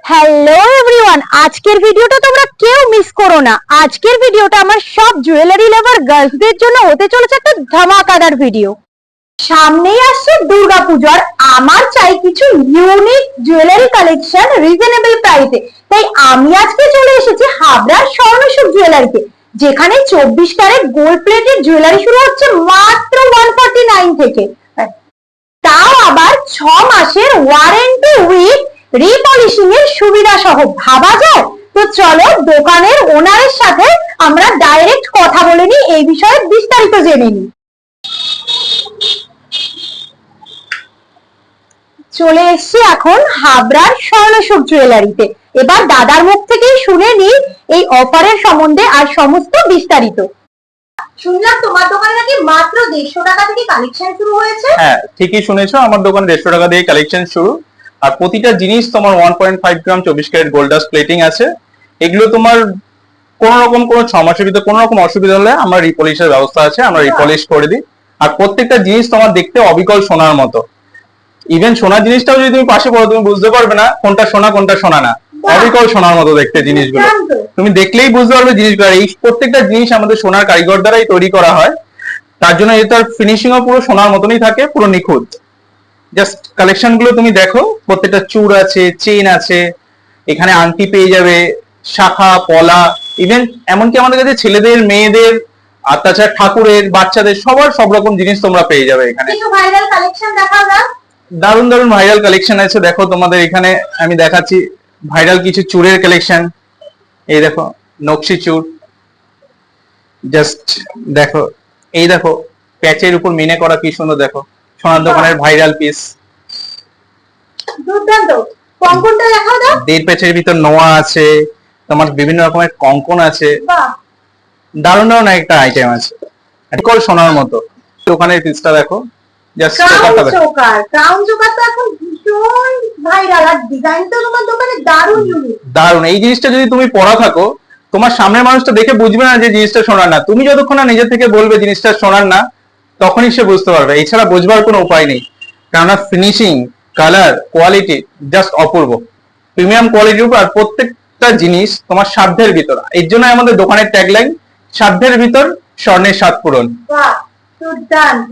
Hello everyone, আজকের ভিডিওটা তোমরা কেউ মিস করো না। আজকের ভিডিওটা আমার সব জুয়েলারি লাভার গার্লসদের জন্য হতে চলেছে একটা ধামাকাদার ভিডিও। সামনেই আসছে দুর্গাপূজা, আর আমার চাই কিছু ইউনিক জুয়েলারি কালেকশন রিজনেবল প্রাইসে। তাই আমি আজকে চলে এসেছি হাবড়ার স্বর্ণসুখ জুয়েলারিতে, যেখানে 24 ক্যারেট গোল্ড প্লেটেড জুয়েলারি শুরু হচ্ছে মাত্র 149 থেকে, তাও আবার 6 মাসের ওয়ারেন্টি উইথ রিপলিশিং এর সুবিধা সহ। ভাবা যায়? তো চলো দোকানের ওনারের সাথে আমরা ডাইরেক্ট কথা বলে নিই, এই বিষয়ে বিস্তারিত জেনে নিই। চলে এসছি এখন হাবড়ার স্বর্ণসুখ জুয়েলারিতে। এবার দাদার মুখ থেকেই শুনে নিই এই অফারের সম্বন্ধে আর সমস্ত বিস্তারিত। শুনলাম তোমার দোকানে নাকি মাত্র 150 টাকা থেকে কালেকশন শুরু হয়েছে। হ্যাঁ, ঠিকই শুনেছো, আমার দোকানে 150 টাকা দিয়ে কালেকশন শুরু। আর প্রতিটা জিনিস তোমার 1.5 গ্রাম 24 ক্যারেট গোল্ড ডাস্ট প্লেটিং আছে। এগুলো তোমার কোন রকম কোনো 6 মাসের ভিতরে কোনো রকম অসুবিধা হলে আমরা রিপলিশের ব্যবস্থা আছে, আমরা রিপলিশ করে দিই। আর প্রত্যেকটা জিনিস তোমার দেখতে অবিকল সোনার মতো। ইভেন সোনার জিনিসটাও যদি তুমি পাশে পড়ো তুমি বুঝতে পারবে না কোনটা সোনা কোনটা সোনা না, অবিকল সোনার মতো দেখতে জিনিসগুলো। তুমি দেখলেই বুঝতে পারবে জিনিসগুলো। এই প্রত্যেকটা জিনিস আমাদের সোনার কারিগর দ্বারাই তৈরি করা হয়, তার জন্য এটার ফিনিশিংও পুরো সোনার মতনই থাকে, পুরো নিখুঁত। জাস্ট কালেকশন গুলো তুমি দেখো, প্রত্যেকটা চূড় আছে, চেইন আছে, এখানে আংটি পেয়ে যাবে, শাখা পলা, ইভেন এমনকি আমাদের কাছে ছেলেদের, মেয়েদের, আর তাছাড়া ঠাকুরের, বাচ্চাদের সবার সব রকম জিনিস তোমরা পেয়ে যাবে এখানে। কিছু ভাইরাল কালেকশন দেখাও না। দারুণ দারুণ ভাইরাল কালেকশন আছে, দেখো তোমাদের এখানে আমি দেখাচ্ছি ভাইরাল কিছু চূড়ের কালেকশন। এই দেখো নকশি চূড়, জাস্ট দেখো, এই দেখো প্যাচের উপর মিনে করা কি সুন্দর, দেখো সোনার দোকানের ভাইরাল পিস। দুর্দান্ত। কঙ্কনটা দেখাও দাও। 1.5 প্যাচের ভিতর নোয়া আছে, তোমার বিভিন্ন রকমের কঙ্কন আছে, বাহ, দারুণ দারুণ একটা আইটেম আছে, একদম সোনার মতো। দোকানের পিসটা দেখো, জাস্ট ক্রাউন চোকার তো এখন ভীষণ ভাইরাল, আর ডিজাইন তো তোমার দোকানে দারুণ ইউনিক। দারুণ। এই জিনিসটা যদি তুমি পরা থাকো, তোমার সামনের মানুষটা দেখে বুঝবে না যে জিনিসটা সোনার না। তুমি যতক্ষণ না নিজে থেকে বলবে জিনিসটা সোনার না, তখনই সে বুঝতে পারবে। এছাড়া বোঝবার কোনো উপায় নেই, কেননা ফিনিশিং, কালার, কোয়ালিটি জাস্ট অপূর্ব, প্রিমিয়াম কোয়ালিটির উপর। আর প্রত্যেকটা জিনিস তোমার সাধ্যের ভিতর। এর জন্য আমাদের দোকানের ট্যাগলাইন, সাধ্যের ভিতর স্বর্ণের স্বাদ পূরণ। বাহ, দুর্দান্ত।